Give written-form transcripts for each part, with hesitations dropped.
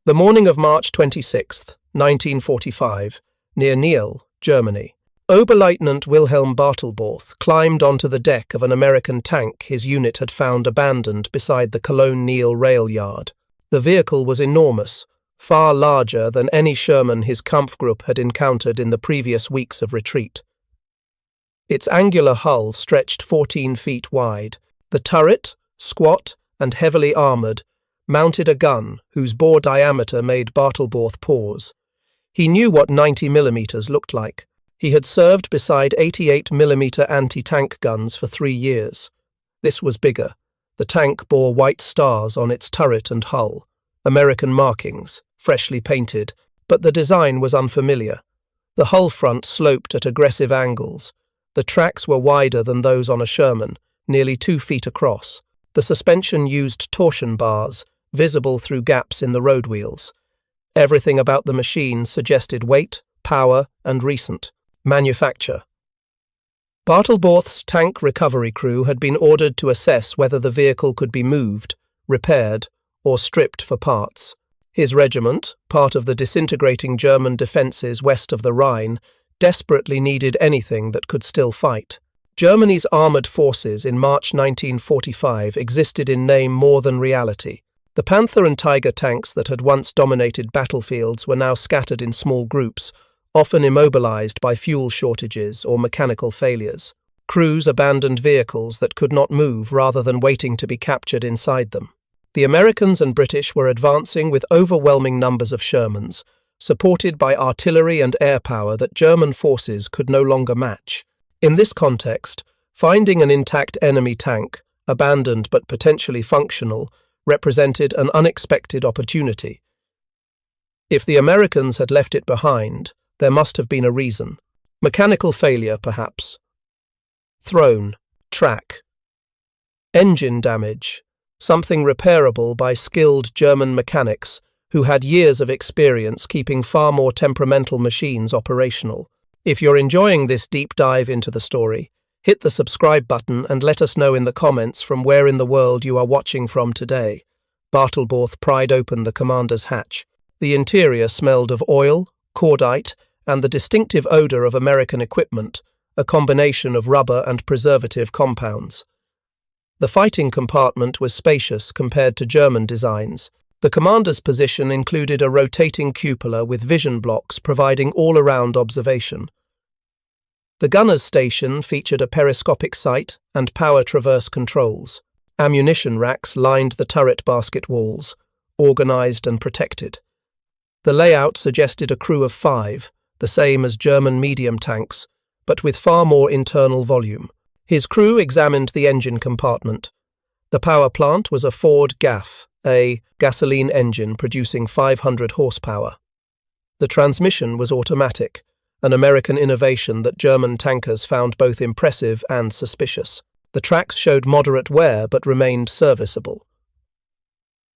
The morning of March 26, 1945, near Niel, Germany, Oberleutnant Wilhelm Bartelborth climbed onto the deck of an American tank his unit had found abandoned beside the Cologne-Niel rail yard. The vehicle was enormous, far larger than any Sherman his Kampfgruppe had encountered in the previous weeks of retreat. Its angular hull stretched 14 feet wide. The turret, squat and heavily armoured, mounted a gun whose bore diameter made Bartelborth pause. He knew what 90mm looked like. He had served beside 88mm anti-tank guns for 3 years. This was bigger. The tank bore white stars on its turret and hull, American markings, freshly painted, but the design was unfamiliar. The hull front sloped at aggressive angles. The tracks were wider than those on a Sherman, nearly 2 feet across. The suspension used torsion bars, visible through gaps in the road wheels. Everything about the machine suggested weight, power, and recent manufacture. Bartelborth's tank recovery crew had been ordered to assess whether the vehicle could be moved, repaired, or stripped for parts. His regiment, part of the disintegrating German defences west of the Rhine, desperately needed anything that could still fight. Germany's armoured forces in March 1945 existed in name more than reality. The Panther and Tiger tanks that had once dominated battlefields were now scattered in small groups, often immobilized by fuel shortages or mechanical failures. Crews abandoned vehicles that could not move rather than waiting to be captured inside them. The Americans and British were advancing with overwhelming numbers of Shermans, supported by artillery and air power that German forces could no longer match. In this context, finding an intact enemy tank, abandoned but potentially functional, represented an unexpected opportunity. If the Americans had left it behind, there must have been a reason. Mechanical failure, perhaps. Thrown, track. Engine damage, something repairable by skilled German mechanics who had years of experience keeping far more temperamental machines operational. If you're enjoying this deep dive into the story, hit the subscribe button and let us know in the comments from where in the world you are watching from today. Bartelborth pried open the commander's hatch. The interior smelled of oil, cordite, and the distinctive odour of American equipment, a combination of rubber and preservative compounds. The fighting compartment was spacious compared to German designs. The commander's position included a rotating cupola with vision blocks providing all-around observation. The gunner's station featured a periscopic sight and power traverse controls. Ammunition racks lined the turret basket walls, organized and protected. The layout suggested a crew of 5, the same as German medium tanks, but with far more internal volume. His crew examined the engine compartment. The power plant was a Ford GAF, a gasoline engine producing 500 horsepower. The transmission was automatic, an American innovation that German tankers found both impressive and suspicious. The tracks showed moderate wear but remained serviceable.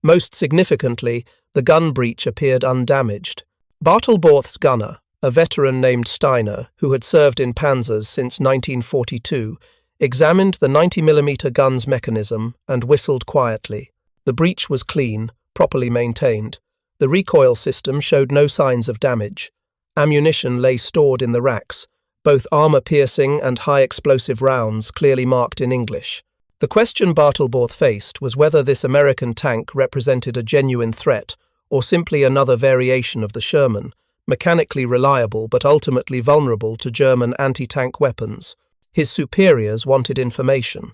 Most significantly, the gun breech appeared undamaged. Bartelborth's gunner, a veteran named Steiner, who had served in panzers since 1942, examined the 90mm gun's mechanism and whistled quietly. The breech was clean, properly maintained. The recoil system showed no signs of damage. Ammunition lay stored in the racks, both armour-piercing and high-explosive rounds clearly marked in English. The question Bartelborth faced was whether this American tank represented a genuine threat or simply another variation of the Sherman, mechanically reliable but ultimately vulnerable to German anti-tank weapons. His superiors wanted information.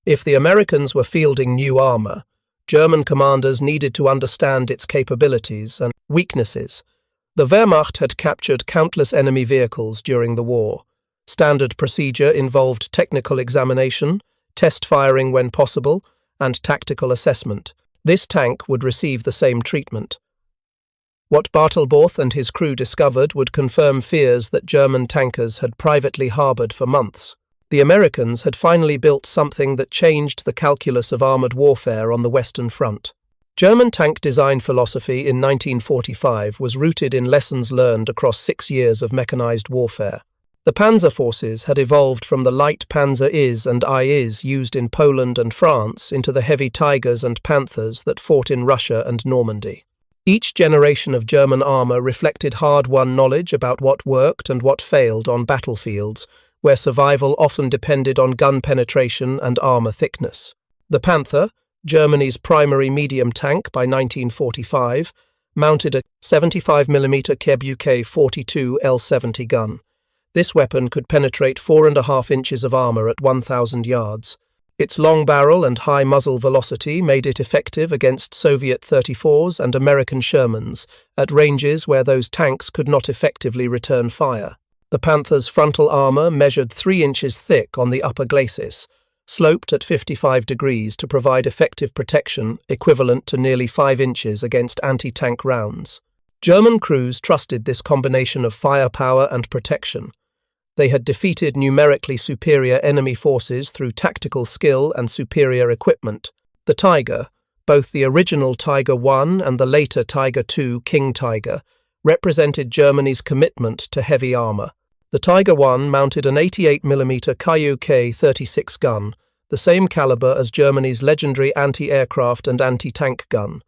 If the Americans were fielding new armour, German commanders needed to understand its capabilities and weaknesses. The Wehrmacht had captured countless enemy vehicles during the war. Standard procedure involved technical examination, test firing when possible, and tactical assessment. This tank would receive the same treatment. What Bartelborth and his crew discovered would confirm fears that German tankers had privately harboured for months. The Americans had finally built something that changed the calculus of armoured warfare on the Western Front. German tank design philosophy in 1945 was rooted in lessons learned across 6 years of mechanized warfare. The panzer forces had evolved from the light Panzer IS and IS used in Poland and France into the heavy Tigers and Panthers that fought in Russia and Normandy. Each generation of German armor reflected hard-won knowledge about what worked and what failed on battlefields, where survival often depended on gun penetration and armor thickness. The Panther, Germany's primary medium tank by 1945, mounted a 75mm Kerbuk 42 L70 gun. This weapon could penetrate 4.5 inches of armor at 1,000 yards. Its long barrel and high muzzle velocity made it effective against Soviet 34s and American Shermans at ranges where those tanks could not effectively return fire. The Panther's frontal armor measured 3 inches thick on the upper glacis, sloped at 55 degrees to provide effective protection equivalent to nearly 5 inches against anti-tank rounds. German crews trusted this combination of firepower and protection. They had defeated numerically superior enemy forces through tactical skill and superior equipment. The Tiger, both the original Tiger I and the later Tiger II King Tiger, represented Germany's commitment to heavy armor. The Tiger I mounted an 88mm Kerbuk 36 gun, the same caliber as Germany's legendary anti-aircraft and anti-tank gun.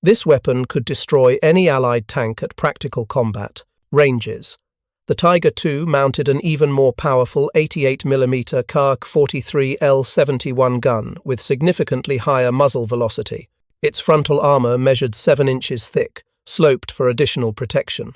This weapon could destroy any Allied tank at practical combat ranges. The Tiger II mounted an even more powerful 88mm Kerbuk 43 L71 gun with significantly higher muzzle velocity. Its frontal armor measured 7 inches thick, sloped for additional protection.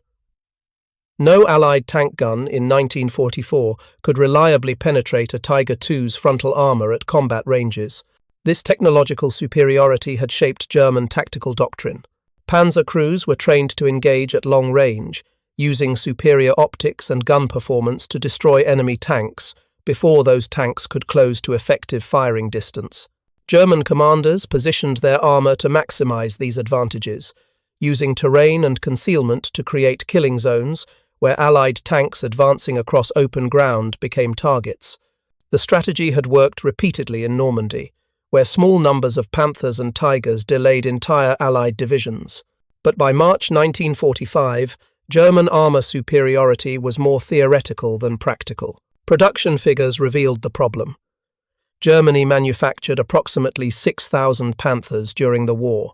No Allied tank gun in 1944 could reliably penetrate a Tiger II's frontal armor at combat ranges. This technological superiority had shaped German tactical doctrine. Panzer crews were trained to engage at long range, using superior optics and gun performance to destroy enemy tanks before those tanks could close to effective firing distance. German commanders positioned their armor to maximize these advantages, using terrain and concealment to create killing zones where Allied tanks advancing across open ground became targets. The strategy had worked repeatedly in Normandy, where small numbers of Panthers and Tigers delayed entire Allied divisions. But by March 1945, German armor superiority was more theoretical than practical. Production figures revealed the problem. Germany manufactured approximately 6,000 Panthers during the war.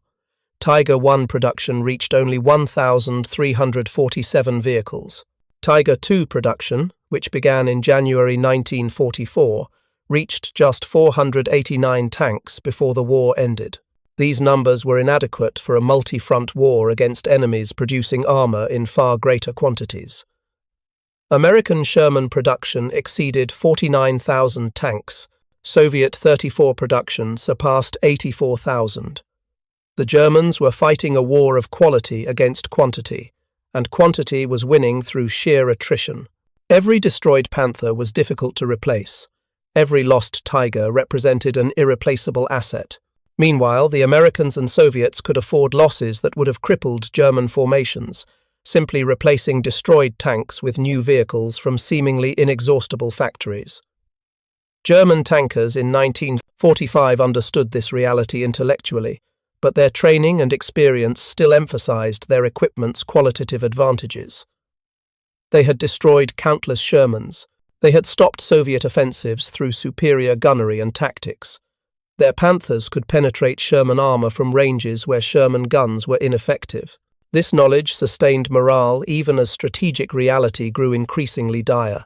Tiger I production reached only 1,347 vehicles. Tiger II production, which began in January 1944, reached just 489 tanks before the war ended. These numbers were inadequate for a multi-front war against enemies producing armor in far greater quantities. American Sherman production exceeded 49,000 tanks. Soviet 34 production surpassed 84,000. The Germans were fighting a war of quality against quantity, and quantity was winning through sheer attrition. Every destroyed Panther was difficult to replace. Every lost Tiger represented an irreplaceable asset. Meanwhile, the Americans and Soviets could afford losses that would have crippled German formations, simply replacing destroyed tanks with new vehicles from seemingly inexhaustible factories. German tankers in 1945 understood this reality intellectually, but their training and experience still emphasized their equipment's qualitative advantages. They had destroyed countless Shermans. They had stopped Soviet offensives through superior gunnery and tactics. Their Panthers could penetrate Sherman armor from ranges where Sherman guns were ineffective. This knowledge sustained morale even as strategic reality grew increasingly dire.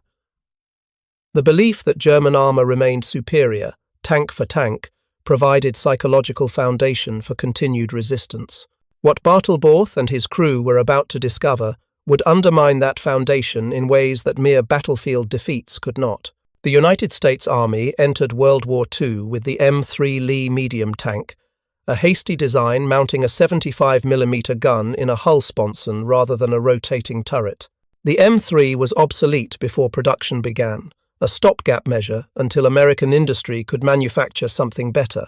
The belief that German armor remained superior, tank for tank, provided psychological foundation for continued resistance. What Bartelborth and his crew were about to discover would undermine that foundation in ways that mere battlefield defeats could not. The United States Army entered World War II with the M3 Lee medium tank, a hasty design mounting a 75mm gun in a hull sponson rather than a rotating turret. The M3 was obsolete before production began, a stopgap measure until American industry could manufacture something better.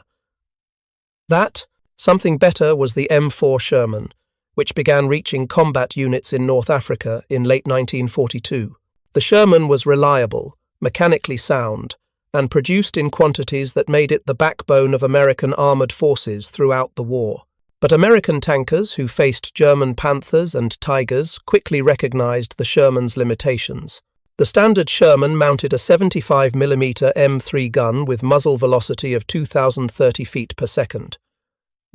That something better was the M4 Sherman, which began reaching combat units in North Africa in late 1942. The Sherman was reliable, mechanically sound, and produced in quantities that made it the backbone of American armored forces throughout the war. But American tankers who faced German Panthers and Tigers quickly recognized the Sherman's limitations. The standard Sherman mounted a 75mm M3 gun with muzzle velocity of 2,030 feet per second.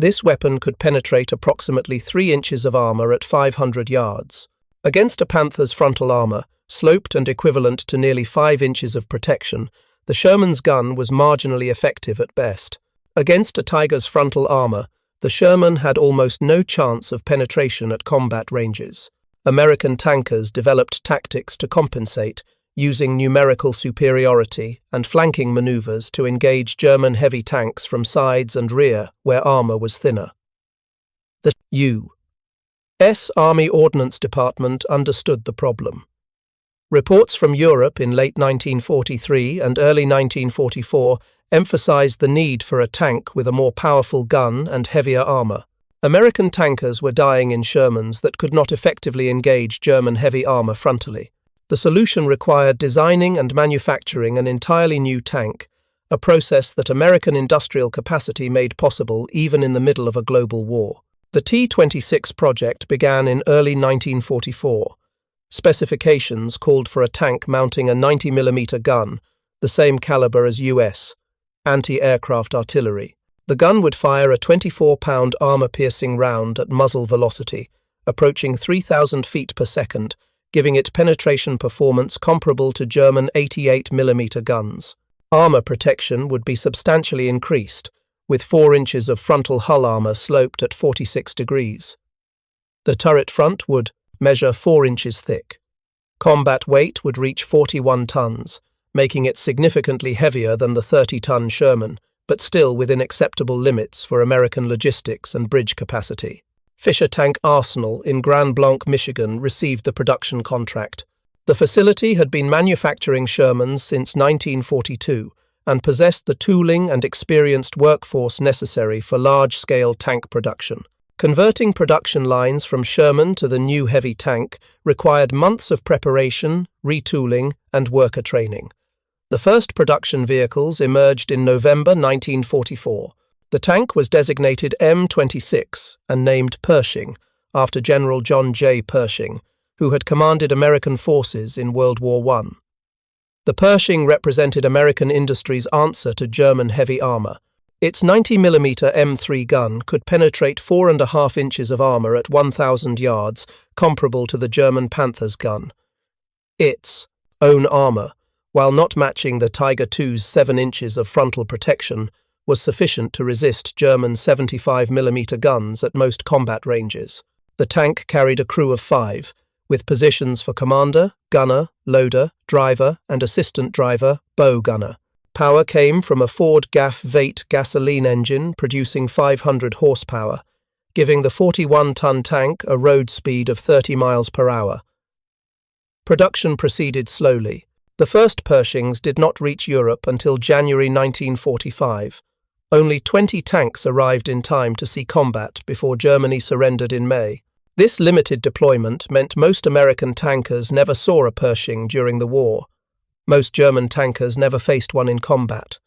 This weapon could penetrate approximately 3 inches of armor at 500 yards. Against a Panther's frontal armor, sloped and equivalent to nearly 5 inches of protection, the Sherman's gun was marginally effective at best. Against a Tiger's frontal armor, the Sherman had almost no chance of penetration at combat ranges. American tankers developed tactics to compensate, using numerical superiority and flanking maneuvers to engage German heavy tanks from sides and rear where armor was thinner. The U.S. Army Ordnance Department understood the problem. Reports from Europe in late 1943 and early 1944 emphasized the need for a tank with a more powerful gun and heavier armor. American tankers were dying in Shermans that could not effectively engage German heavy armor frontally. The solution required designing and manufacturing an entirely new tank, a process that American industrial capacity made possible even in the middle of a global war. The T-26 project began in early 1944. Specifications called for a tank mounting a 90mm gun, the same caliber as U.S. anti-aircraft artillery. The gun would fire a 24-pound armor-piercing round at muzzle velocity, approaching 3,000 feet per second, giving it penetration performance comparable to German 88mm guns. Armor protection would be substantially increased, with 4 inches of frontal hull armor sloped at 46 degrees. The turret front would measure 4 inches thick. Combat weight would reach 41 tons, making it significantly heavier than the 30-ton Sherman, but still within acceptable limits for American logistics and bridge capacity. Fisher Tank Arsenal in Grand Blanc, Michigan received the production contract. The facility had been manufacturing Shermans since 1942 and possessed the tooling and experienced workforce necessary for large-scale tank production. Converting production lines from Sherman to the new heavy tank required months of preparation, retooling, and worker training. The first production vehicles emerged in November 1944. The tank was designated M26 and named Pershing, after General John J. Pershing, who had commanded American forces in World War I. The Pershing represented American industry's answer to German heavy armor. Its 90mm M3 gun could penetrate 4.5 inches of armor at 1,000 yards, comparable to the German Panther's gun. Its own armor, while not matching the Tiger II's 7 inches of frontal protection, was sufficient to resist German 75mm guns at most combat ranges. The tank carried a crew of 5, with positions for commander, gunner, loader, driver, and assistant driver, bow gunner. Power came from a Ford GAF-Vate gasoline engine producing 500 horsepower, giving the 41-ton tank a road speed of 30 miles per hour. Production proceeded slowly. The first Pershings did not reach Europe until January 1945. Only 20 tanks arrived in time to see combat before Germany surrendered in May. This limited deployment meant most American tankers never saw a Pershing during the war. Most German tankers never faced one in combat.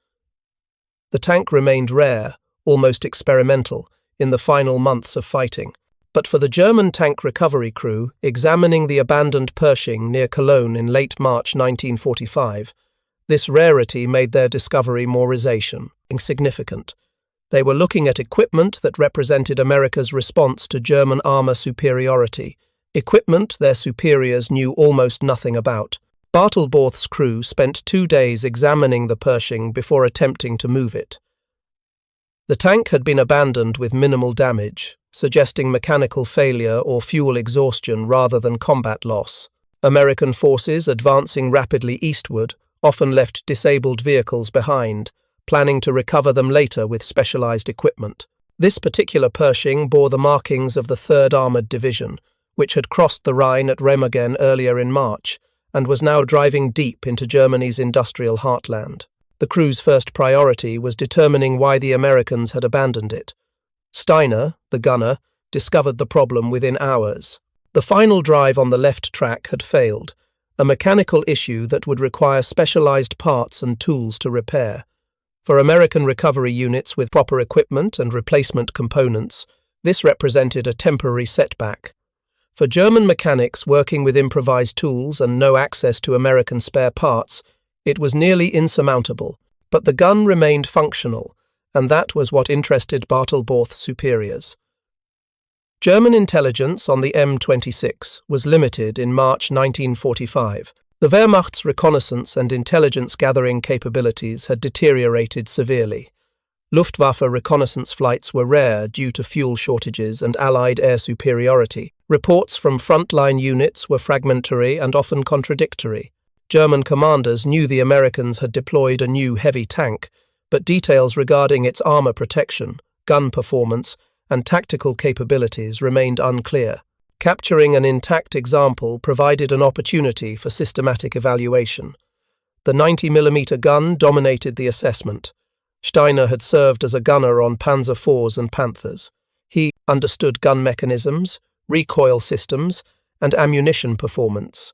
The tank remained rare, almost experimental, in the final months of fighting. But for the German tank recovery crew examining the abandoned Pershing near Cologne in late March 1945, this rarity made their discovery more insignificant. They were looking at equipment that represented America's response to German armor superiority, equipment their superiors knew almost nothing about. Bartelborth's crew spent 2 days examining the Pershing before attempting to move it. The tank had been abandoned with minimal damage, suggesting mechanical failure or fuel exhaustion rather than combat loss. American forces advancing rapidly eastward often left disabled vehicles behind, planning to recover them later with specialized equipment. This particular Pershing bore the markings of the 3rd Armored Division, which had crossed the Rhine at Remagen earlier in March, and was now driving deep into Germany's industrial heartland. The crew's first priority was determining why the Americans had abandoned it. Steiner, the gunner, discovered the problem within hours. The final drive on the left track had failed, a mechanical issue that would require specialized parts and tools to repair. For American recovery units with proper equipment and replacement components, this represented a temporary setback. For German mechanics working with improvised tools and no access to American spare parts, it was nearly insurmountable, but the gun remained functional, and that was what interested Bartelborth's superiors. German intelligence on the M26 was limited in March 1945. The Wehrmacht's reconnaissance and intelligence-gathering capabilities had deteriorated severely. Luftwaffe reconnaissance flights were rare due to fuel shortages and Allied air superiority. Reports from frontline units were fragmentary and often contradictory. German commanders knew the Americans had deployed a new heavy tank, but details regarding its armor protection, gun performance, and tactical capabilities remained unclear. Capturing an intact example provided an opportunity for systematic evaluation. The 90mm gun dominated the assessment. Steiner had served as a gunner on Panzer IVs and Panthers. He understood gun mechanisms, recoil systems, and ammunition performance.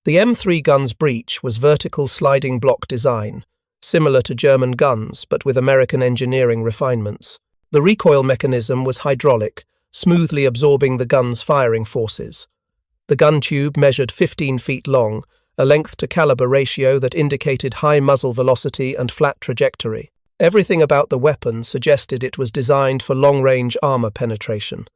The M3 gun's breech was vertical sliding block design, similar to German guns but with American engineering refinements. The recoil mechanism was hydraulic, smoothly absorbing the gun's firing forces. The gun tube measured 15 feet long, a length-to-caliber ratio that indicated high muzzle velocity and flat trajectory. Everything about the weapon suggested it was designed for long-range armor penetration.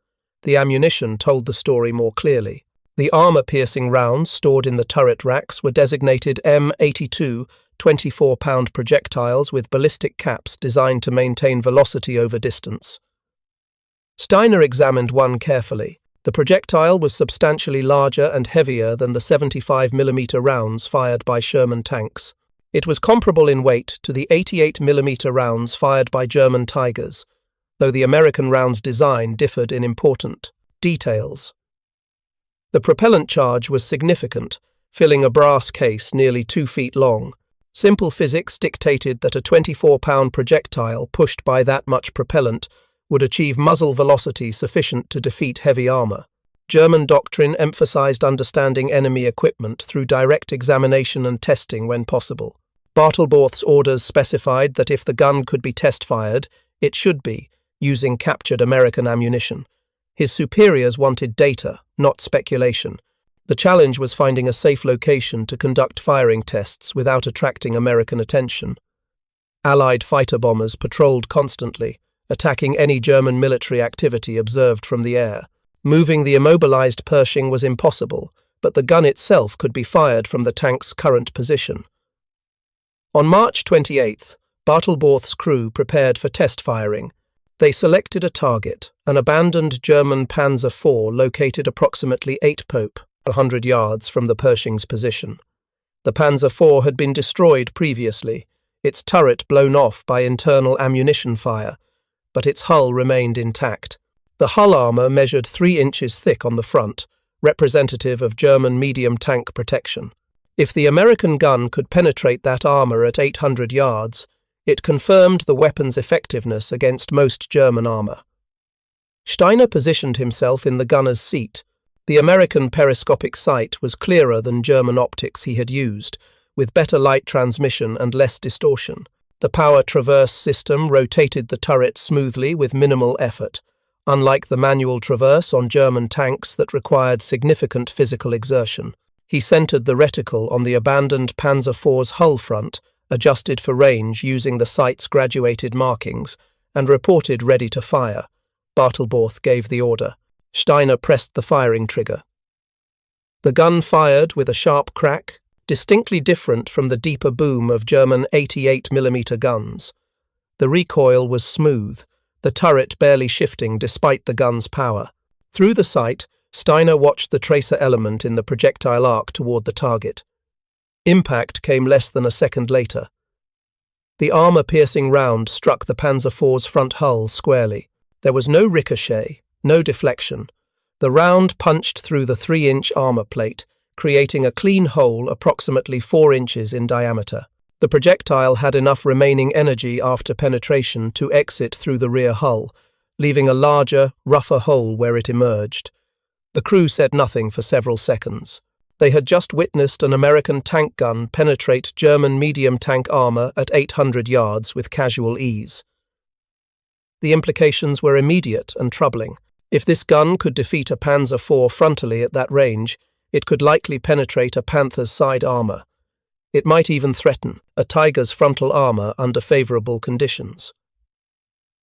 The ammunition told the story more clearly. The armor-piercing rounds stored in the turret racks were designated M82 24-pound projectiles with ballistic caps designed to maintain velocity over distance. Steiner examined one carefully. The projectile was substantially larger and heavier than the 75mm rounds fired by Sherman tanks. It was comparable in weight to the 88mm rounds fired by German Tigers, though the American round's design differed in important details. The propellant charge was significant, filling a brass case nearly 2 feet long. Simple physics dictated that a 24-pound projectile pushed by that much propellant would achieve muzzle velocity sufficient to defeat heavy armor. German doctrine emphasized understanding enemy equipment through direct examination and testing when possible. Bartelborth's orders specified that if the gun could be test-fired, it should be, using captured American ammunition. His superiors wanted data, not speculation. The challenge was finding a safe location to conduct firing tests without attracting American attention. Allied fighter bombers patrolled constantly, attacking any German military activity observed from the air. Moving the immobilized Pershing was impossible, but the gun itself could be fired from the tank's current position. On March 28th, Bartelborth's crew prepared for test firing. They selected a target, an abandoned German Panzer IV located approximately 100 yards from the Pershing's position. The Panzer IV had been destroyed previously, its turret blown off by internal ammunition fire, but its hull remained intact. The hull armor measured 3 inches thick on the front, representative of German medium tank protection. If the American gun could penetrate that armor at 800 yards, it confirmed the weapon's effectiveness against most German armor. Steiner positioned himself in the gunner's seat. The American periscopic sight was clearer than German optics he had used, with better light transmission and less distortion. The power traverse system rotated the turret smoothly with minimal effort, unlike the manual traverse on German tanks that required significant physical exertion. He centered the reticle on the abandoned Panzer IV's hull front, adjusted for range using the sight's graduated markings, and reported ready to fire. Bartelborth gave the order. Steiner pressed the firing trigger. The gun fired with a sharp crack, distinctly different from the deeper boom of German 88mm guns. The recoil was smooth, the turret barely shifting despite the gun's power. Through the sight, Steiner watched the tracer element in the projectile arc toward the target. Impact came less than a second later. The armor-piercing round struck the Panzer IV's front hull squarely. There was no ricochet, no deflection. The round punched through the 3-inch armor plate, creating a clean hole approximately 4 inches in diameter. The projectile had enough remaining energy after penetration to exit through the rear hull, leaving a larger, rougher hole where it emerged. The crew said nothing for several seconds. They had just witnessed an American tank gun penetrate German medium tank armor at 800 yards with casual ease. The implications were immediate and troubling. If this gun could defeat a Panzer IV frontally at that range, it could likely penetrate a Panther's side armor. It might even threaten a Tiger's frontal armor under favorable conditions.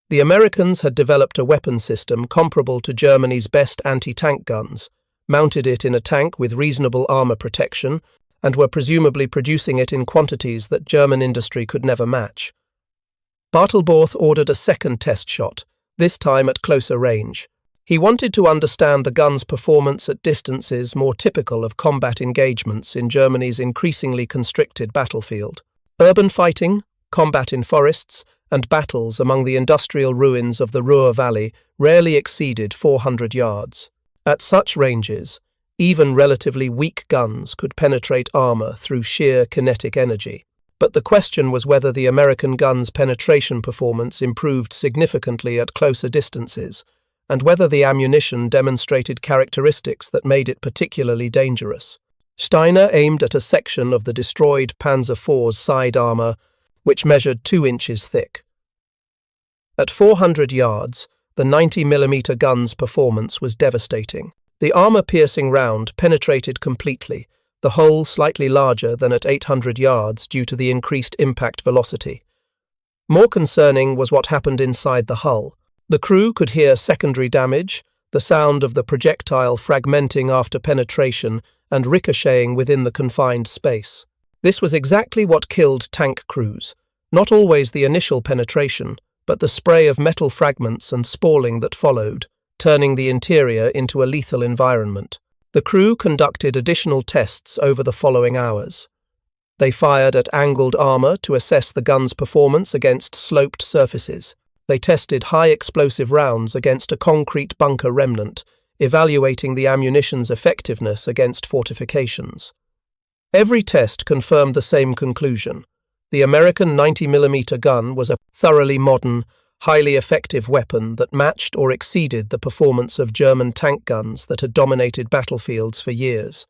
The Americans had developed a weapon system comparable to Germany's best anti-tank guns, mounted it in a tank with reasonable armor protection, and were presumably producing it in quantities that German industry could never match. Bartelborth ordered a second test shot, this time at closer range. He wanted to understand the gun's performance at distances more typical of combat engagements in Germany's increasingly constricted battlefield. Urban fighting, combat in forests, and battles among the industrial ruins of the Ruhr Valley rarely exceeded 400 yards. At such ranges, even relatively weak guns could penetrate armor through sheer kinetic energy. But the question was whether the American gun's penetration performance improved significantly at closer distances, and whether the ammunition demonstrated characteristics that made it particularly dangerous. Steiner aimed at a section of the destroyed Panzer IV's side armor, which measured 2 inches thick. At 400 yards, the 90mm gun's performance was devastating. The armor-piercing round penetrated completely, the hole slightly larger than at 800 yards due to the increased impact velocity. More concerning was what happened inside the hull. The crew could hear secondary damage, the sound of the projectile fragmenting after penetration and ricocheting within the confined space. This was exactly what killed tank crews, not always the initial penetration, but the spray of metal fragments and spalling that followed, turning the interior into a lethal environment. The crew conducted additional tests over the following hours. They fired at angled armor to assess the gun's performance against sloped surfaces. They tested high-explosive rounds against a concrete bunker remnant, evaluating the ammunition's effectiveness against fortifications. Every test confirmed the same conclusion. The American 90mm gun was a thoroughly modern, highly effective weapon that matched or exceeded the performance of German tank guns that had dominated battlefields for years.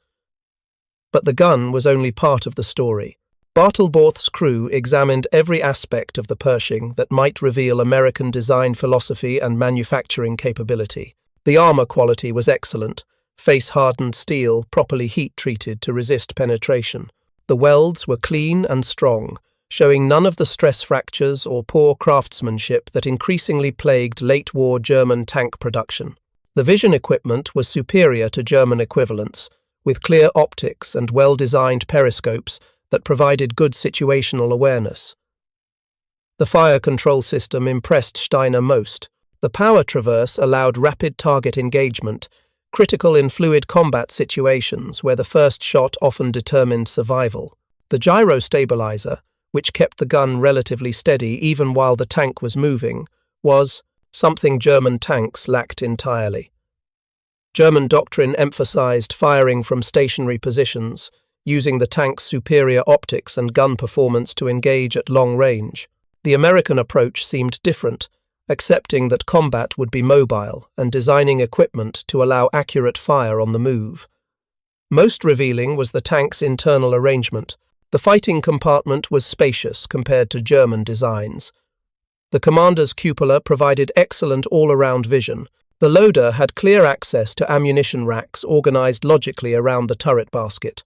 But the gun was only part of the story. Bartelborth's crew examined every aspect of the Pershing that might reveal American design philosophy and manufacturing capability. The armor quality was excellent, face-hardened steel properly heat-treated to resist penetration. The welds were clean and strong, showing none of the stress fractures or poor craftsmanship that increasingly plagued late-war German tank production. The vision equipment was superior to German equivalents, with clear optics and well-designed periscopes that provided good situational awareness. The fire control system impressed Steiner most. The power traverse allowed rapid target engagement, critical in fluid combat situations where the first shot often determined survival. The gyro stabilizer, which kept the gun relatively steady even while the tank was moving, was something German tanks lacked entirely. German doctrine emphasized firing from stationary positions, using the tank's superior optics and gun performance to engage at long range. The American approach seemed different, accepting that combat would be mobile and designing equipment to allow accurate fire on the move. Most revealing was the tank's internal arrangement. The fighting compartment was spacious compared to German designs. The commander's cupola provided excellent all-around vision. The loader had clear access to ammunition racks organized logically around the turret basket.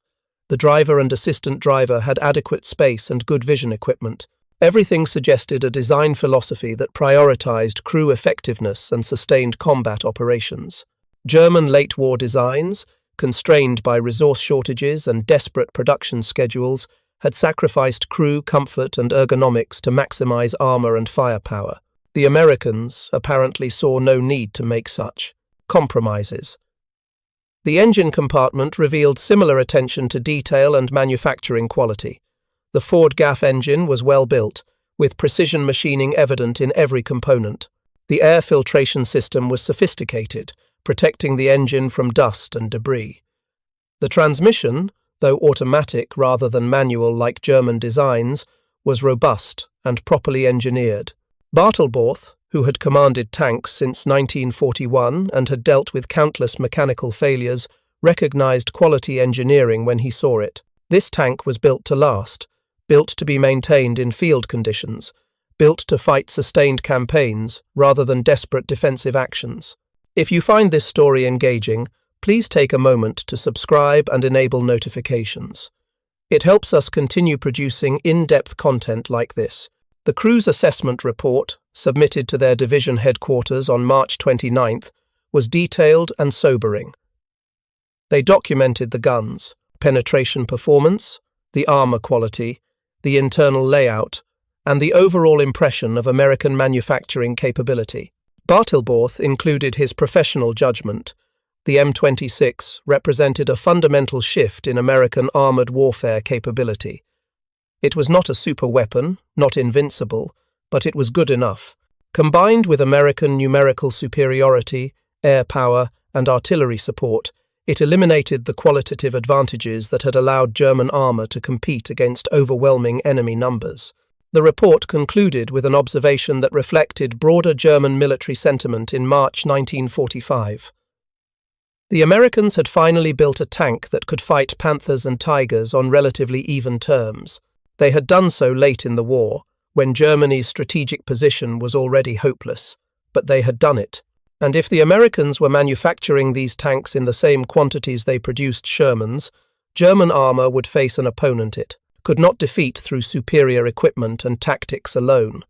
The driver and assistant driver had adequate space and good vision equipment. Everything suggested a design philosophy that prioritized crew effectiveness and sustained combat operations. German late-war designs, constrained by resource shortages and desperate production schedules, had sacrificed crew comfort and ergonomics to maximize armor and firepower. The Americans apparently saw no need to make such compromises. The engine compartment revealed similar attention to detail and manufacturing quality. The Ford GAF engine was well built, with precision machining evident in every component. The air filtration system was sophisticated, protecting the engine from dust and debris. The transmission, though automatic rather than manual like German designs, was robust and properly engineered. Bartelborth, who had commanded tanks since 1941 and had dealt with countless mechanical failures, recognized quality engineering when he saw it. This tank was built to last, built to be maintained in field conditions, built to fight sustained campaigns rather than desperate defensive actions. If you find this story engaging, please take a moment to subscribe and enable notifications. It helps us continue producing in-depth content like this. The crew's assessment report, submitted to their division headquarters on March 29th, was detailed and sobering. They documented the guns, penetration performance, the armor quality, the internal layout, and the overall impression of American manufacturing capability. Bartelborth included his professional judgment. The M26 represented a fundamental shift in American armored warfare capability. It was not a superweapon, not invincible, but it was good enough. Combined with American numerical superiority, air power, and artillery support, it eliminated the qualitative advantages that had allowed German armor to compete against overwhelming enemy numbers. The report concluded with an observation that reflected broader German military sentiment in March 1945. The Americans had finally built a tank that could fight Panthers and Tigers on relatively even terms. They had done so late in the war, when Germany's strategic position was already hopeless, but they had done it. And if the Americans were manufacturing these tanks in the same quantities they produced Shermans, German armor would face an opponent it could not defeat through superior equipment and tactics alone.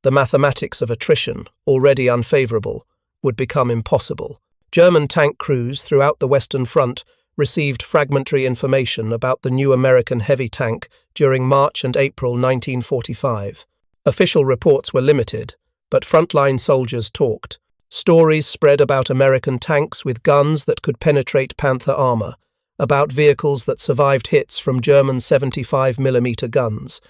The mathematics of attrition, already unfavorable, would become impossible. German tank crews throughout the Western Front received fragmentary information about the new American heavy tank during March and April 1945. Official reports were limited, but frontline soldiers talked. Stories spread about American tanks with guns that could penetrate Panther armor, about vehicles that survived hits from German 75mm guns,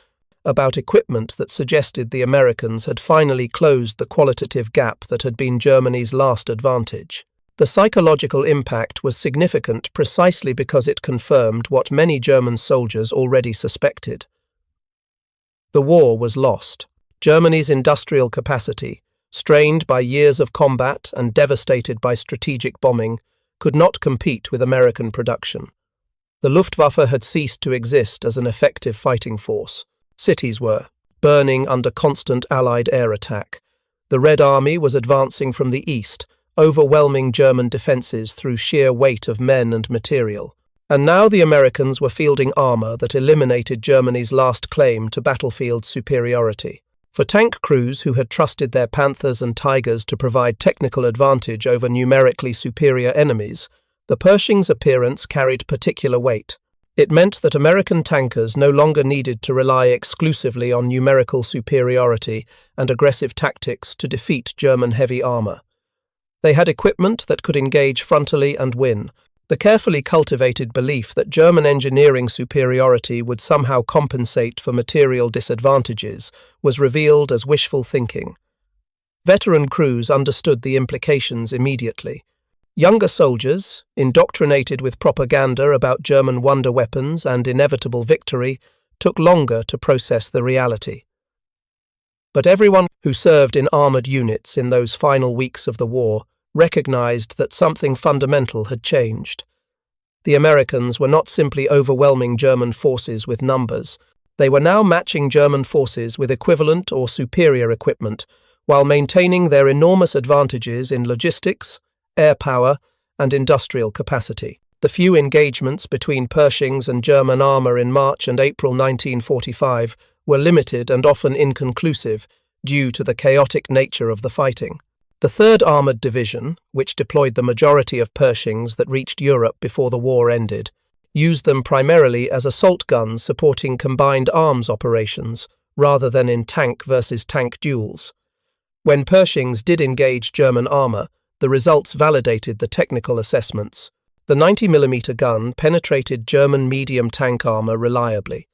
about equipment that suggested the Americans had finally closed the qualitative gap that had been Germany's last advantage. The psychological impact was significant precisely because it confirmed what many German soldiers already suspected. The war was lost. Germany's industrial capacity, strained by years of combat and devastated by strategic bombing, could not compete with American production. The Luftwaffe had ceased to exist as an effective fighting force. Cities were burning under constant Allied air attack. The Red Army was advancing from the east, overwhelming German defences through sheer weight of men and material. And now the Americans were fielding armour that eliminated Germany's last claim to battlefield superiority. For tank crews who had trusted their Panthers and Tigers to provide technical advantage over numerically superior enemies, the Pershing's appearance carried particular weight. It meant that American tankers no longer needed to rely exclusively on numerical superiority and aggressive tactics to defeat German heavy armour. They had equipment that could engage frontally and win. The carefully cultivated belief that German engineering superiority would somehow compensate for material disadvantages was revealed as wishful thinking. Veteran crews understood the implications immediately. Younger soldiers, indoctrinated with propaganda about German wonder weapons and inevitable victory, took longer to process the reality. But everyone who served in armoured units in those final weeks of the war recognized that something fundamental had changed. The Americans were not simply overwhelming German forces with numbers. They were now matching German forces with equivalent or superior equipment, while maintaining their enormous advantages in logistics, air power, and industrial capacity. The few engagements between Pershings and German armour in March and April 1945 were limited and often inconclusive due to the chaotic nature of the fighting. The 3rd Armoured Division, which deployed the majority of Pershings that reached Europe before the war ended, used them primarily as assault guns supporting combined arms operations, rather than in tank versus tank duels. When Pershings did engage German armour, the results validated the technical assessments. The 90mm gun penetrated German medium tank armour reliably.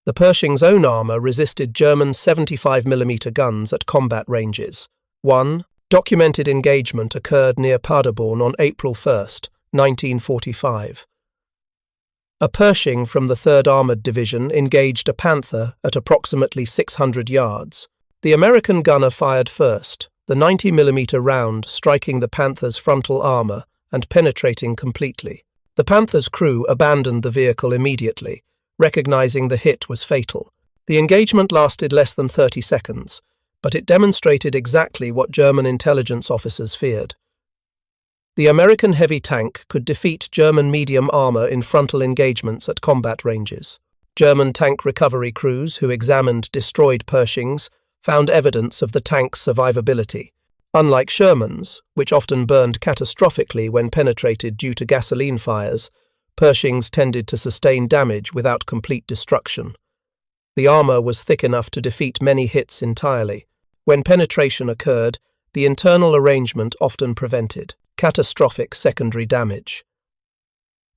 The Pershing's own armour resisted German 75mm guns at combat ranges. One documented engagement occurred near Paderborn on April 1, 1945. A Pershing from the 3rd Armoured Division engaged a Panther at approximately 600 yards. The American gunner fired first, the 90mm round striking the Panther's frontal armour and penetrating completely. The Panther's crew abandoned the vehicle immediately, recognizing the hit was fatal. The engagement lasted less than 30 seconds, but it demonstrated exactly what German intelligence officers feared. The American heavy tank could defeat German medium armor in frontal engagements at combat ranges. German tank recovery crews who examined destroyed Pershings found evidence of the tank's survivability. Unlike Shermans, which often burned catastrophically when penetrated due to gasoline fires, Pershings tended to sustain damage without complete destruction. The armor was thick enough to defeat many hits entirely. When penetration occurred, the internal arrangement often prevented catastrophic secondary damage.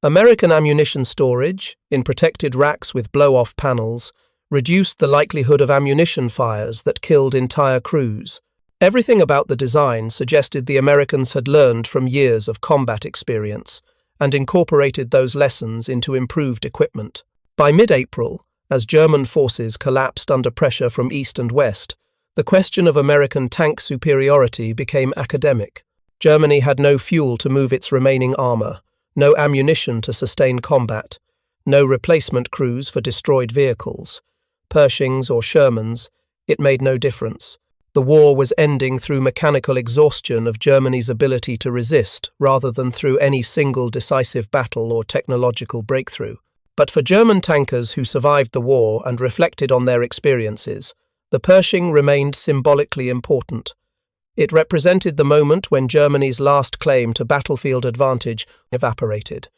American ammunition storage, in protected racks with blow-off panels, reduced the likelihood of ammunition fires that killed entire crews. Everything about the design suggested the Americans had learned from years of combat experience and incorporated those lessons into improved equipment. By mid-April, as German forces collapsed under pressure from east and west, the question of American tank superiority became academic. Germany had no fuel to move its remaining armor, no ammunition to sustain combat, no replacement crews for destroyed vehicles. Pershings or Shermans, it made no difference. The war was ending through mechanical exhaustion of Germany's ability to resist rather than through any single decisive battle or technological breakthrough. But for German tankers who survived the war and reflected on their experiences, the Pershing remained symbolically important. It represented the moment when Germany's last claim to battlefield advantage evaporated.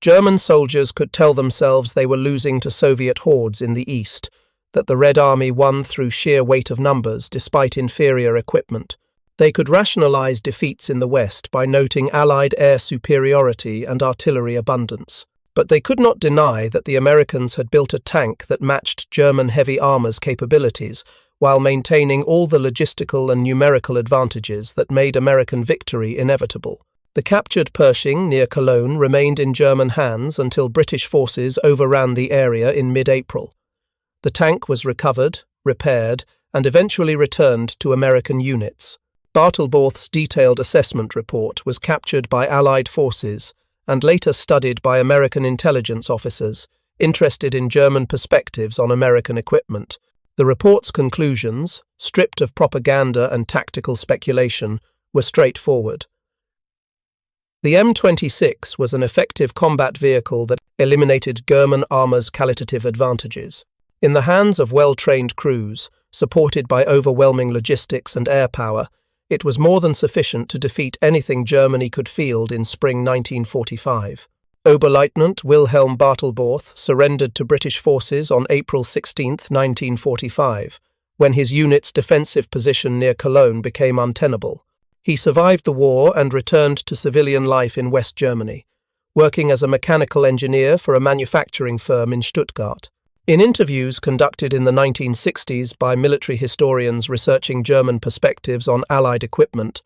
German soldiers could tell themselves they were losing to Soviet hordes in the east, that the Red Army won through sheer weight of numbers despite inferior equipment. They could rationalize defeats in the west by noting Allied air superiority and artillery abundance. But they could not deny that the Americans had built a tank that matched German heavy armor's capabilities, while maintaining all the logistical and numerical advantages that made American victory inevitable. The captured Pershing near Cologne remained in German hands until British forces overran the area in mid-April. The tank was recovered, repaired, and eventually returned to American units. Bartelborth's detailed assessment report was captured by Allied forces and later studied by American intelligence officers interested in German perspectives on American equipment. The report's conclusions, stripped of propaganda and tactical speculation, were straightforward. The M26 was an effective combat vehicle that eliminated German armor's qualitative advantages. In the hands of well-trained crews, supported by overwhelming logistics and air power, it was more than sufficient to defeat anything Germany could field in spring 1945. Oberleutnant Wilhelm Bartelborth surrendered to British forces on April 16, 1945, when his unit's defensive position near Cologne became untenable. He survived the war and returned to civilian life in West Germany, working as a mechanical engineer for a manufacturing firm in Stuttgart. In interviews conducted in the 1960s by military historians researching German perspectives on Allied equipment,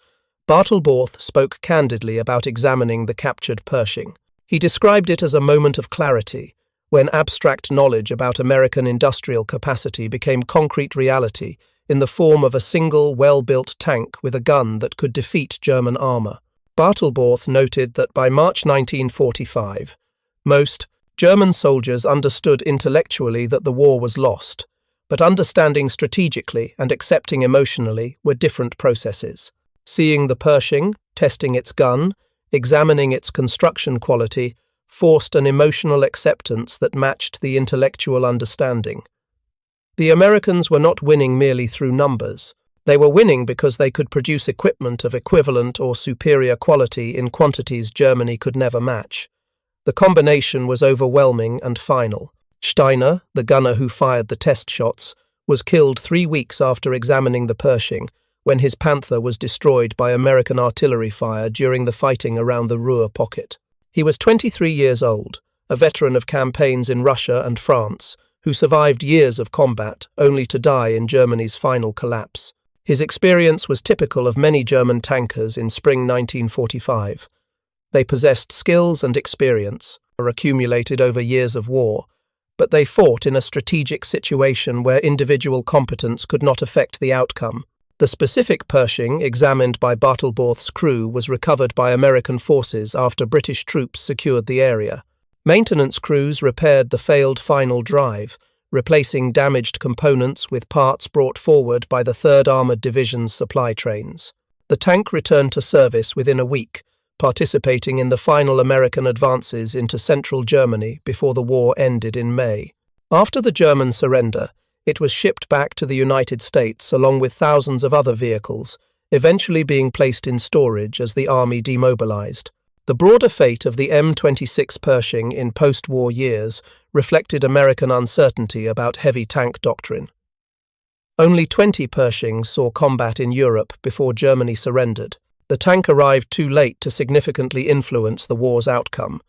Bartelborth spoke candidly about examining the captured Pershing. He described it as a moment of clarity, when abstract knowledge about American industrial capacity became concrete reality in the form of a single, well-built tank with a gun that could defeat German armor. Bartelborth noted that by March 1945, most German soldiers understood intellectually that the war was lost, but understanding strategically and accepting emotionally were different processes. Seeing the Pershing, testing its gun, examining its construction quality, forced an emotional acceptance that matched the intellectual understanding. The Americans were not winning merely through numbers. They were winning because they could produce equipment of equivalent or superior quality in quantities Germany could never match. The combination was overwhelming and final. Steiner, the gunner who fired the test shots, was killed 3 weeks after examining the Pershing, when his Panther was destroyed by American artillery fire during the fighting around the Ruhr pocket. He was 23 years old, a veteran of campaigns in Russia and France, who survived years of combat only to die in Germany's final collapse. His experience was typical of many German tankers in spring 1945. They possessed skills and experience, accumulated over years of war, but they fought in a strategic situation where individual competence could not affect the outcome. The specific Pershing examined by Bartelborth's crew was recovered by American forces after British troops secured the area. Maintenance crews repaired the failed final drive, replacing damaged components with parts brought forward by the 3rd Armoured Division's supply trains. The tank returned to service within a week, participating in the final American advances into central Germany before the war ended in May. After the German surrender, it was shipped back to the United States along with thousands of other vehicles, eventually being placed in storage as the army demobilized. The broader fate of the M26 Pershing in post-war years reflected American uncertainty about heavy tank doctrine. Only 20 Pershings saw combat in Europe before Germany surrendered. The tank arrived too late to significantly influence the war's outcome.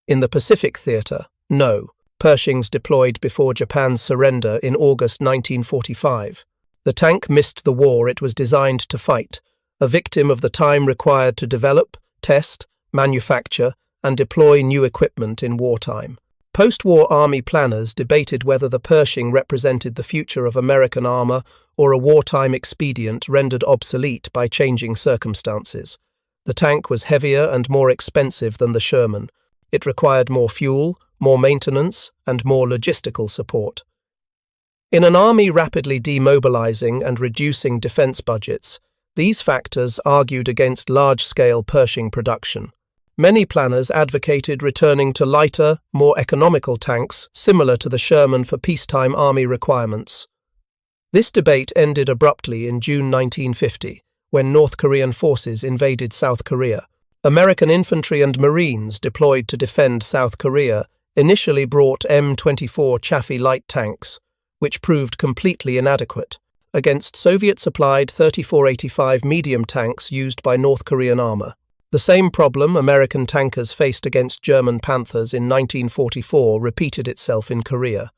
In the Pacific theater, no. Pershings deployed before Japan's surrender in August 1945. The tank missed the war it was designed to fight, a victim of the time required to develop, test, manufacture, and deploy new equipment in wartime. Post-war army planners debated whether the Pershing represented the future of American armor or a wartime expedient rendered obsolete by changing circumstances. The tank was heavier and more expensive than the Sherman. It required more fuel, more maintenance, and more logistical support. In an army rapidly demobilizing and reducing defense budgets, these factors argued against large-scale Pershing production. Many planners advocated returning to lighter, more economical tanks similar to the Sherman for peacetime army requirements. This debate ended abruptly in June 1950, when North Korean forces invaded South Korea. American infantry and Marines deployed to defend South Korea initially brought M24 Chaffee light tanks, which proved completely inadequate, against Soviet-supplied 3485 medium tanks used by North Korean armor. The same problem American tankers faced against German Panthers in 1944 repeated itself in Korea.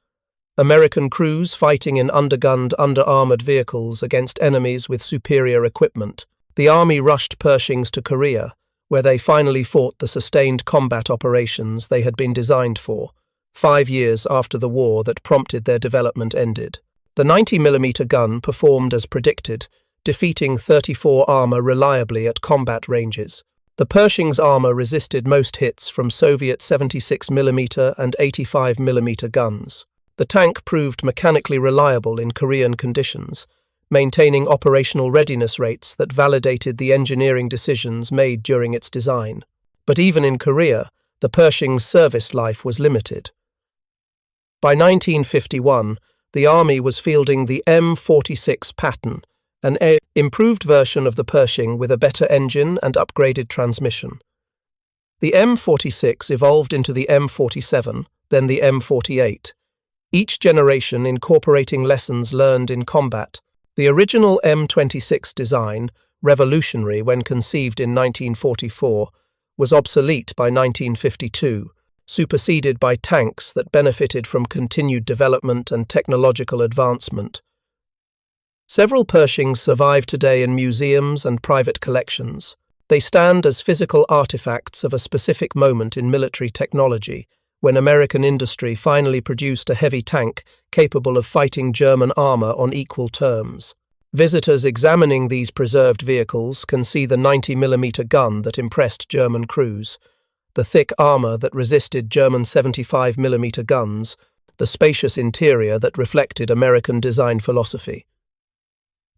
American crews fighting in undergunned, under-armored vehicles against enemies with superior equipment. The army rushed Pershings to Korea, where they finally fought the sustained combat operations they had been designed for, 5 years after the war that prompted their development ended. The 90mm gun performed as predicted, defeating 34 armor reliably at combat ranges. The Pershing's armor resisted most hits from Soviet 76mm and 85mm guns. The tank proved mechanically reliable in Korean conditions, maintaining operational readiness rates that validated the engineering decisions made during its design. But even in Korea, the Pershing's service life was limited. By 1951, the Army was fielding the M26 Patton, an improved version of the Pershing with a better engine and upgraded transmission. The M46 evolved into the M47, then the M48, each generation incorporating lessons learned in combat. The original M26 design, revolutionary when conceived in 1944, was obsolete by 1952, superseded by tanks that benefited from continued development and technological advancement. Several Pershings survive today in museums and private collections. They stand as physical artifacts of a specific moment in military technology, when American industry finally produced a heavy tank capable of fighting German armor on equal terms. Visitors examining these preserved vehicles can see the 90mm gun that impressed German crews, the thick armor that resisted German 75mm guns, the spacious interior that reflected American design philosophy.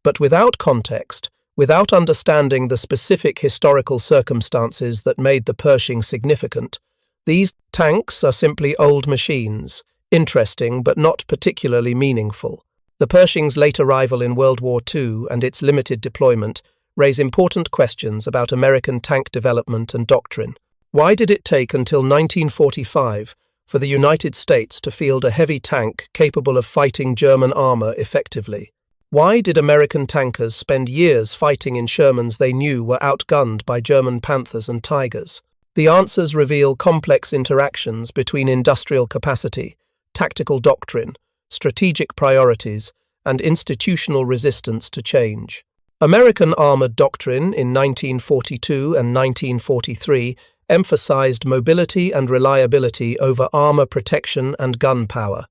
But without context, without understanding the specific historical circumstances that made the Pershing significant, these tanks are simply old machines, interesting but not particularly meaningful. The Pershing's late arrival in World War II and its limited deployment raise important questions about American tank development and doctrine. Why did it take until 1945 for the United States to field a heavy tank capable of fighting German armor effectively? Why did American tankers spend years fighting in Shermans they knew were outgunned by German Panthers and Tigers? The answers reveal complex interactions between industrial capacity, tactical doctrine, strategic priorities, and institutional resistance to change. American armored doctrine in 1942 and 1943 emphasized mobility and reliability over armor protection and gun power.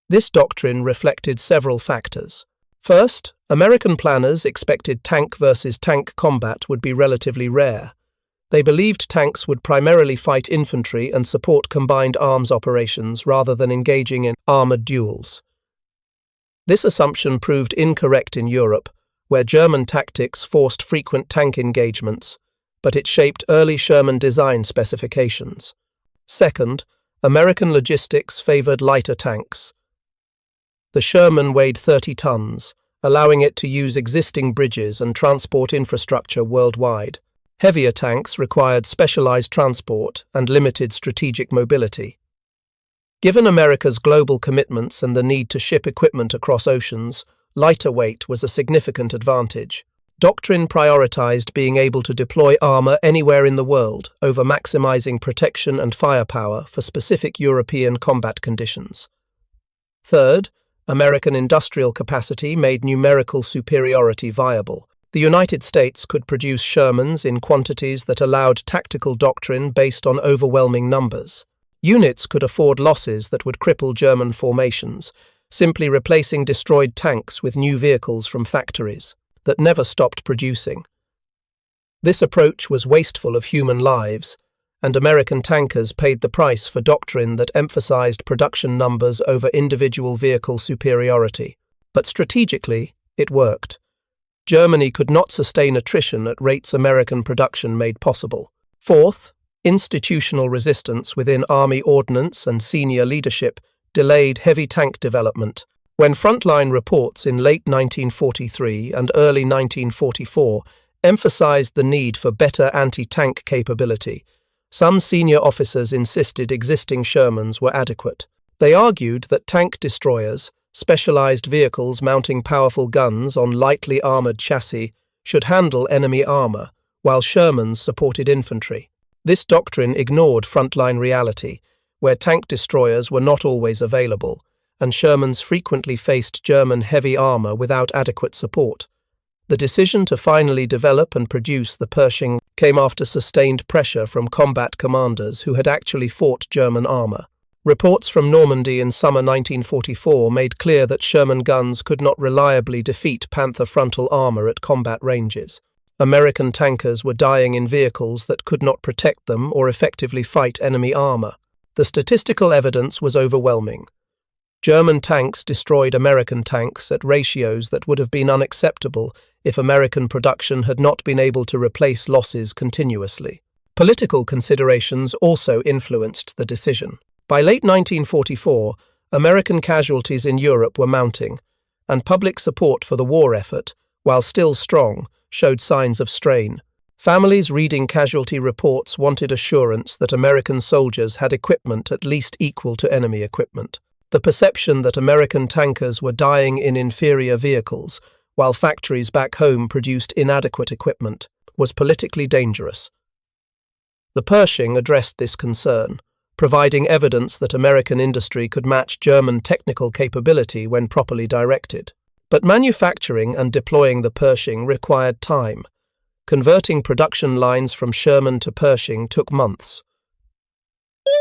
This doctrine reflected several factors. First, American planners expected tank versus tank combat would be relatively rare. They believed tanks would primarily fight infantry and support combined arms operations rather than engaging in armored duels. This assumption proved incorrect in Europe, where German tactics forced frequent tank engagements. but it shaped early Sherman design specifications. Second, American logistics favored lighter tanks. The Sherman weighed 30 tons, allowing it to use existing bridges and transport infrastructure worldwide. Heavier tanks required specialized transport and limited strategic mobility. Given America's global commitments and the need to ship equipment across oceans, lighter weight was a significant advantage. Doctrine prioritized being able to deploy armor anywhere in the world over maximizing protection and firepower for specific European combat conditions. Third, American industrial capacity made numerical superiority viable. The United States could produce Shermans in quantities that allowed tactical doctrine based on overwhelming numbers. Units could afford losses that would cripple German formations, simply replacing destroyed tanks with new vehicles from factories that never stopped producing. This approach was wasteful of human lives, and American tankers paid the price for doctrine that emphasized production numbers over individual vehicle superiority. But strategically, it worked. Germany could not sustain attrition at rates American production made possible. Fourth, institutional resistance within Army ordnance and senior leadership delayed heavy tank development. When frontline reports in late 1943 and early 1944 emphasized the need for better anti-tank capability, some senior officers insisted existing Shermans were adequate. They argued that tank destroyers, specialized vehicles mounting powerful guns on lightly armored chassis, should handle enemy armor, while Shermans supported infantry. This doctrine ignored frontline reality, where tank destroyers were not always available, and Shermans frequently faced German heavy armor without adequate support. The decision to finally develop and produce the Pershing came after sustained pressure from combat commanders who had actually fought German armor. Reports from Normandy in summer 1944 made clear that Sherman guns could not reliably defeat Panther frontal armor at combat ranges. American tankers were dying in vehicles that could not protect them or effectively fight enemy armor. The statistical evidence was overwhelming. German tanks destroyed American tanks at ratios that would have been unacceptable if American production had not been able to replace losses continuously. Political considerations also influenced the decision. By late 1944, American casualties in Europe were mounting, and public support for the war effort, while still strong, showed signs of strain. Families reading casualty reports wanted assurance that American soldiers had equipment at least equal to enemy equipment. The perception that American tankers were dying in inferior vehicles, while factories back home produced inadequate equipment, was politically dangerous. The Pershing addressed this concern, providing evidence that American industry could match German technical capability when properly directed. But manufacturing and deploying the Pershing required time. Converting production lines from Sherman to Pershing took months.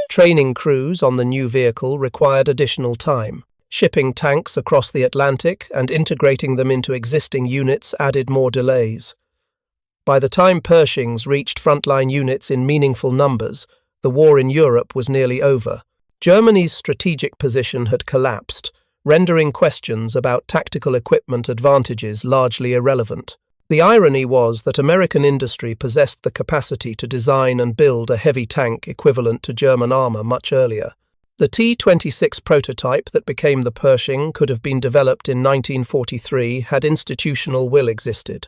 Training crews on the new vehicle required additional time. Shipping tanks across the Atlantic and integrating them into existing units added more delays. By the time Pershings reached frontline units in meaningful numbers, the war in Europe was nearly over. Germany's strategic position had collapsed, rendering questions about tactical equipment advantages largely irrelevant. The irony was that American industry possessed the capacity to design and build a heavy tank equivalent to German armor much earlier. The T-26 prototype that became the Pershing could have been developed in 1943 had institutional will existed.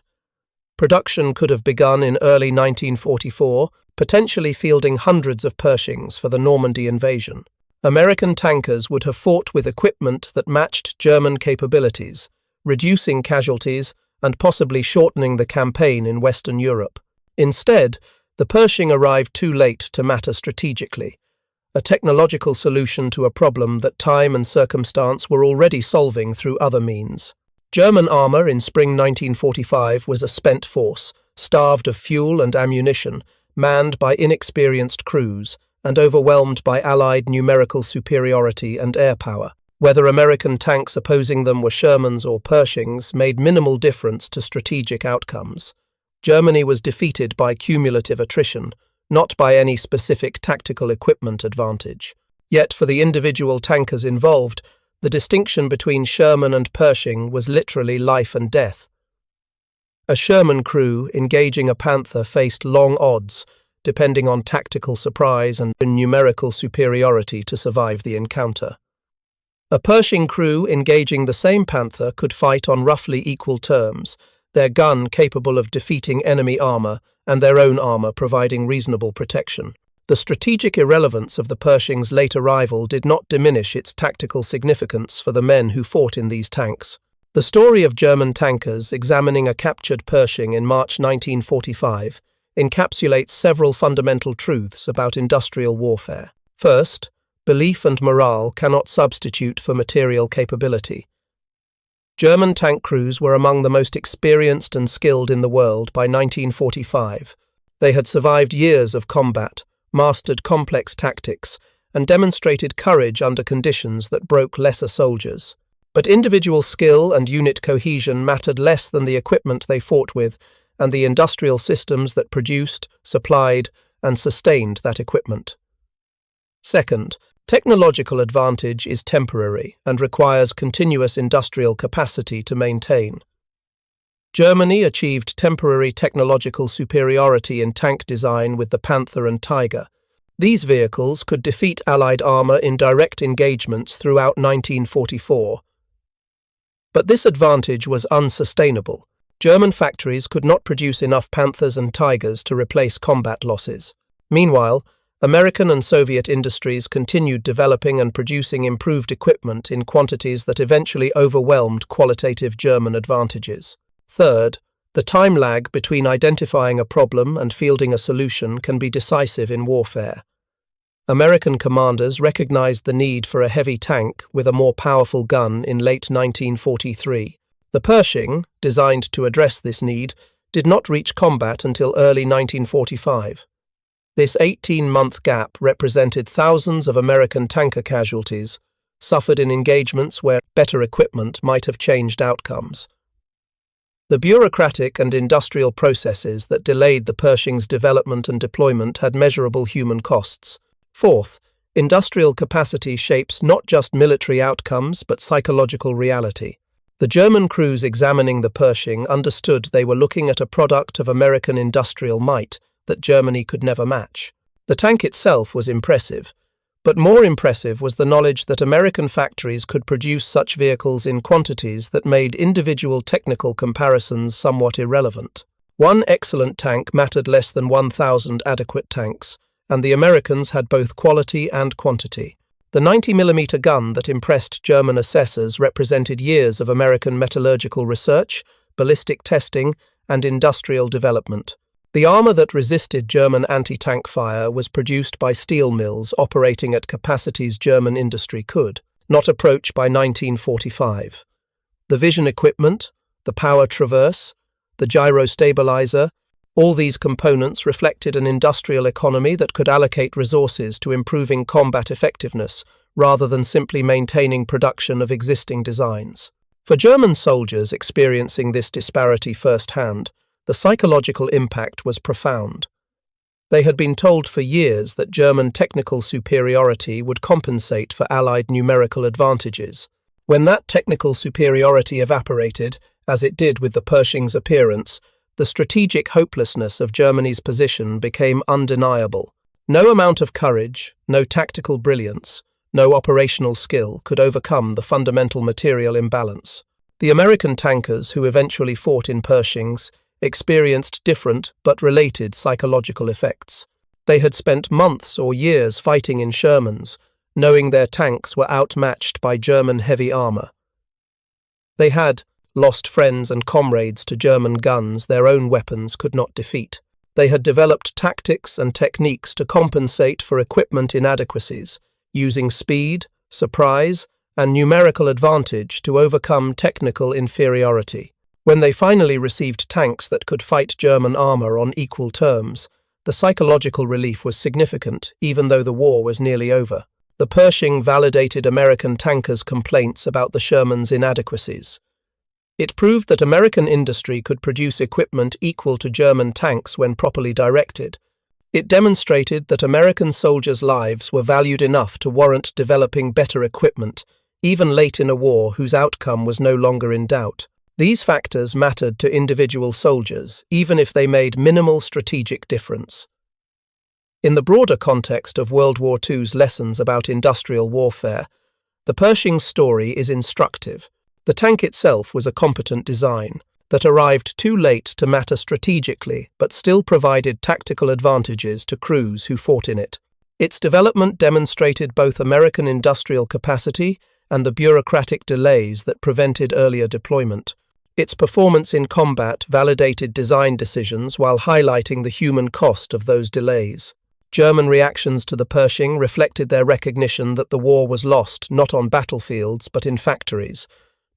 Production could have begun in early 1944, potentially fielding hundreds of Pershings for the Normandy invasion. American tankers would have fought with equipment that matched German capabilities, reducing casualties and possibly shortening the campaign in Western Europe. Instead, the Pershing arrived too late to matter strategically, a technological solution to a problem that time and circumstance were already solving through other means. German armor in spring 1945 was a spent force, starved of fuel and ammunition, manned by inexperienced crews, and overwhelmed by Allied numerical superiority and air power. Whether American tanks opposing them were Shermans or Pershings made minimal difference to strategic outcomes. Germany was defeated by cumulative attrition, not by any specific tactical equipment advantage. Yet for the individual tankers involved, the distinction between Sherman and Pershing was literally life and death. A Sherman crew engaging a Panther faced long odds, depending on tactical surprise and numerical superiority to survive the encounter. A Pershing crew engaging the same Panther could fight on roughly equal terms, their gun capable of defeating enemy armor and their own armor providing reasonable protection. The strategic irrelevance of the Pershing's late arrival did not diminish its tactical significance for the men who fought in these tanks. The story of German tankers examining a captured Pershing in March 1945 encapsulates several fundamental truths about industrial warfare. First, belief and morale cannot substitute for material capability. German tank crews were among the most experienced and skilled in the world by 1945. They had survived years of combat, mastered complex tactics, and demonstrated courage under conditions that broke lesser soldiers. But individual skill and unit cohesion mattered less than the equipment they fought with and the industrial systems that produced, supplied, and sustained that equipment. Second, technological advantage is temporary and requires continuous industrial capacity to maintain. Germany achieved temporary technological superiority in tank design with the Panther and Tiger. These vehicles could defeat Allied armor in direct engagements throughout 1944. But this advantage was unsustainable. German factories could not produce enough Panthers and Tigers to replace combat losses. Meanwhile, American and Soviet industries continued developing and producing improved equipment in quantities that eventually overwhelmed qualitative German advantages. Third, the time lag between identifying a problem and fielding a solution can be decisive in warfare. American commanders recognized the need for a heavy tank with a more powerful gun in late 1943. The Pershing, designed to address this need, did not reach combat until early 1945. This 18-month gap represented thousands of American tanker casualties, suffered in engagements where better equipment might have changed outcomes. The bureaucratic and industrial processes that delayed the Pershing's development and deployment had measurable human costs. Fourth, industrial capacity shapes not just military outcomes but psychological reality. The German crews examining the Pershing understood they were looking at a product of American industrial might that Germany could never match. The tank itself was impressive, but more impressive was the knowledge that American factories could produce such vehicles in quantities that made individual technical comparisons somewhat irrelevant. One excellent tank mattered less than 1,000 adequate tanks, and the Americans had both quality and quantity. The 90mm gun that impressed German assessors represented years of American metallurgical research, ballistic testing, and industrial development. The armor that resisted German anti-tank fire was produced by steel mills operating at capacities German industry could not approach by 1945. The vision equipment, the power traverse, the gyro stabilizer, all these components reflected an industrial economy that could allocate resources to improving combat effectiveness rather than simply maintaining production of existing designs. For German soldiers experiencing this disparity firsthand, the psychological impact was profound. They had been told for years that German technical superiority would compensate for Allied numerical advantages. When that technical superiority evaporated, as it did with the Pershing's appearance, the strategic hopelessness of Germany's position became undeniable. No amount of courage, no tactical brilliance, no operational skill could overcome the fundamental material imbalance. The American tankers who eventually fought in Pershings experienced different but related psychological effects. They had spent months or years fighting in Shermans, knowing their tanks were outmatched by German heavy armor. They had lost friends and comrades to German guns their own weapons could not defeat. They had developed tactics and techniques to compensate for equipment inadequacies, using speed, surprise, and numerical advantage to overcome technical inferiority. When they finally received tanks that could fight German armor on equal terms, the psychological relief was significant, even though the war was nearly over. The Pershing validated American tankers' complaints about the Shermans' inadequacies. It proved that American industry could produce equipment equal to German tanks when properly directed. It demonstrated that American soldiers' lives were valued enough to warrant developing better equipment, even late in a war whose outcome was no longer in doubt. These factors mattered to individual soldiers, even if they made minimal strategic difference. In the broader context of World War II's lessons about industrial warfare, the Pershing's story is instructive. The tank itself was a competent design that arrived too late to matter strategically, but still provided tactical advantages to crews who fought in it. Its development demonstrated both American industrial capacity and the bureaucratic delays that prevented earlier deployment. Its performance in combat validated design decisions while highlighting the human cost of those delays. German reactions to the Pershing reflected their recognition that the war was lost not on battlefields but in factories,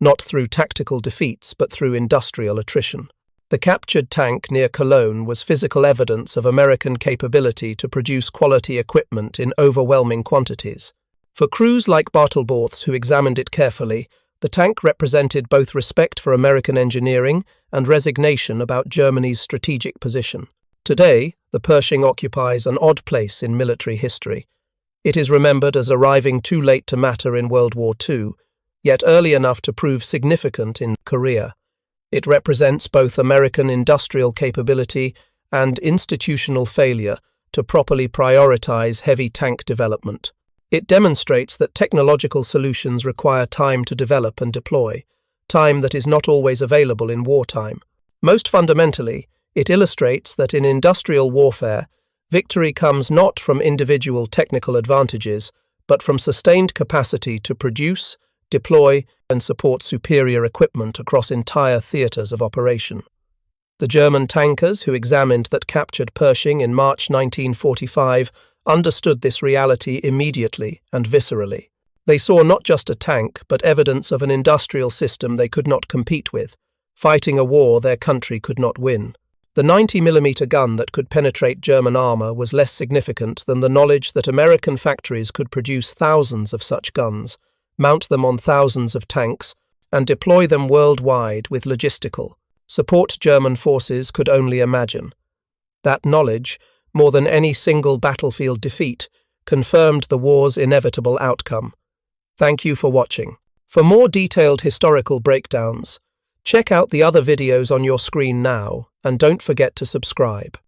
not through tactical defeats but through industrial attrition. The captured tank near Cologne was physical evidence of American capability to produce quality equipment in overwhelming quantities. For crews like Bartelborth's who examined it carefully, the tank represented both respect for American engineering and resignation about Germany's strategic position. Today, the Pershing occupies an odd place in military history. It is remembered as arriving too late to matter in World War II, yet early enough to prove significant in Korea. It represents both American industrial capability and institutional failure to properly prioritize heavy tank development. It demonstrates that technological solutions require time to develop and deploy, time that is not always available in wartime. Most fundamentally, it illustrates that in industrial warfare, victory comes not from individual technical advantages, but from sustained capacity to produce, deploy, and support superior equipment across entire theatres of operation. The German tankers who examined that captured Pershing in March 1945 understood this reality immediately and viscerally. They saw not just a tank, but evidence of an industrial system they could not compete with, fighting a war their country could not win. The 90mm gun that could penetrate German armour was less significant than the knowledge that American factories could produce thousands of such guns, mount them on thousands of tanks, and deploy them worldwide with logistical support German forces could only imagine. That knowledge, more than any single battlefield defeat, confirmed the war's inevitable outcome. Thank you for watching. For more detailed historical breakdowns, check out the other videos on your screen now, and don't forget to subscribe.